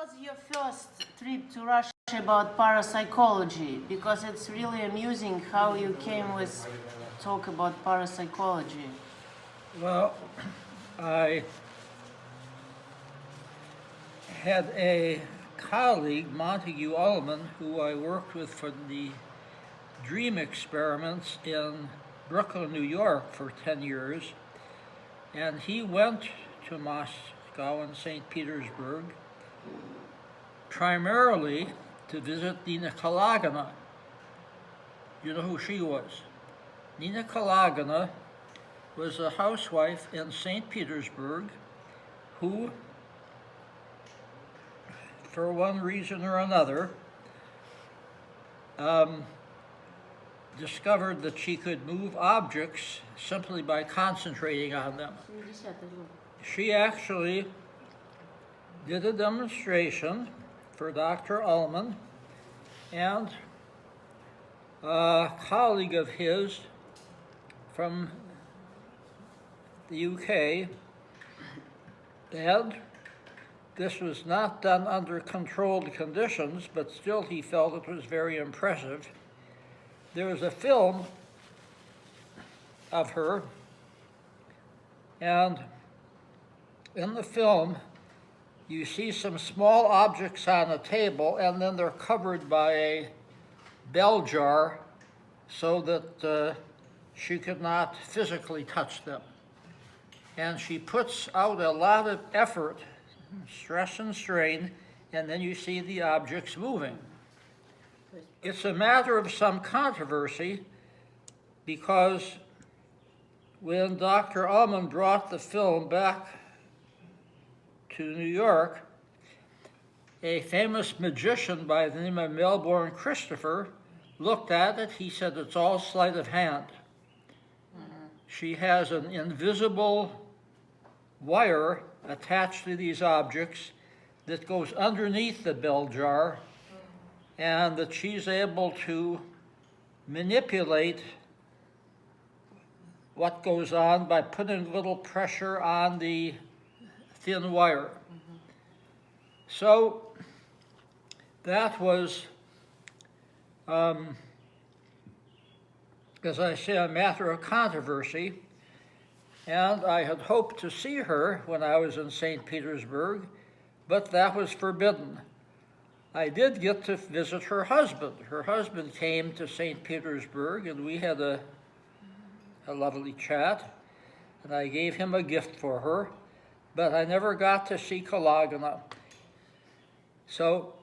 was your first trip to Russia about parapsychology? Because it's really amusing how you came with talk about parapsychology. Well, I had a colleague, Montague Ullman, who I worked with for the dream experiments in Brooklyn, New York for 10 years, and he went to Moscow and St. Petersburg primarily to visit Nina Kulagiной. You know who she was? Nina Kulagiной was a housewife in St. Petersburg who, for one reason or another, discovered that she could move objects simply by concentrating on them. She actually did a demonstration for Dr. Ullman, and a colleague of his from the UK, and this was not done under controlled conditions, but still he felt it was very impressive. There was a film of her, and in the film you see some small objects on a table, and then they're covered by a bell jar so that she could not physically touch them. And she puts out a lot of effort, stress and strain, and then you see the objects moving. It's a matter of some controversy because when Dr. Ullman brought the film back to New York, a famous magician by the name of Melbourne Christopher looked at it. He said, it's all sleight of hand. She has an invisible wire attached to these objects that goes underneath the bell jar, and that she's able to manipulate what goes on by putting a little pressure on the thin wire. So that was, as I say, a matter of controversy, and I had hoped to see her when I was in St. Petersburg, but that was forbidden. I did get to visit her husband. Her husband came to St. Petersburg, and we had a lovely chat, and I gave him a gift for her, but I never got to see Kulaginej. So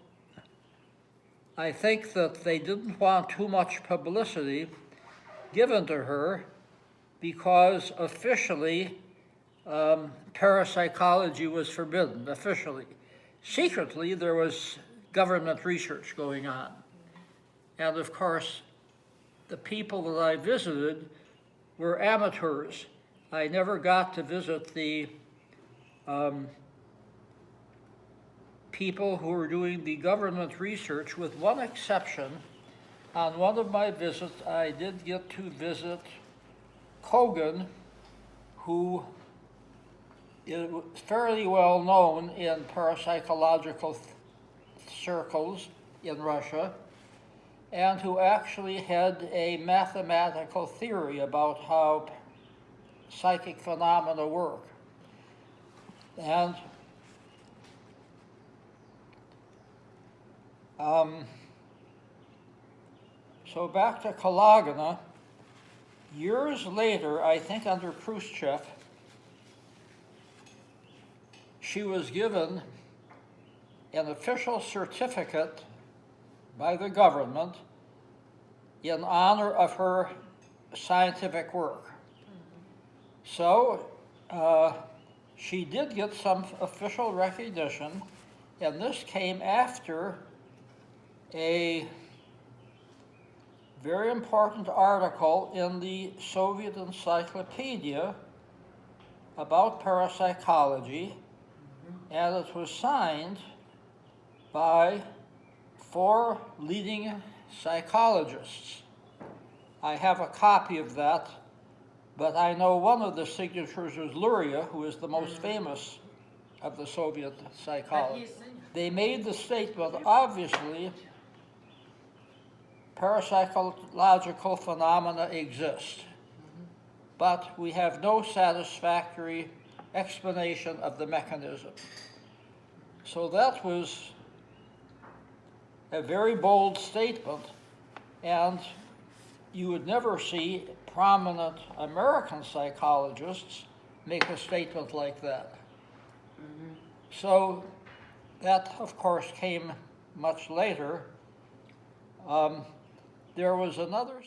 I think that they didn't want too much publicity given to her because officially parapsychology was forbidden, officially. Secretly, there was government research going on. And of course, the people that I visited were amateurs. I never got to visit the people who were doing the government research, with one exception. On one of my visits, I did get to visit Kogan, who is fairly well known in parapsychological circles in Russia, and who actually had a mathematical theory about how psychic phenomena work. And so back to Kulaginej, years later, I think under Khrushchev, she was given an official certificate by the government in honor of her scientific work. So she did get some official recognition, and this came after a very important article in the Soviet Encyclopedia about parapsychology, and it was signed by 4 leading psychologists. I have a copy of that, but I know one of the signatures was Luria, who is the most famous of the Soviet But psychology. he's, They made the statement, obviously, parapsychological phenomena exist, but we have no satisfactory explanation of the mechanism. So that was a very bold statement, and you would never see prominent American psychologists make a statement like that. So that, of course, came much later. There was another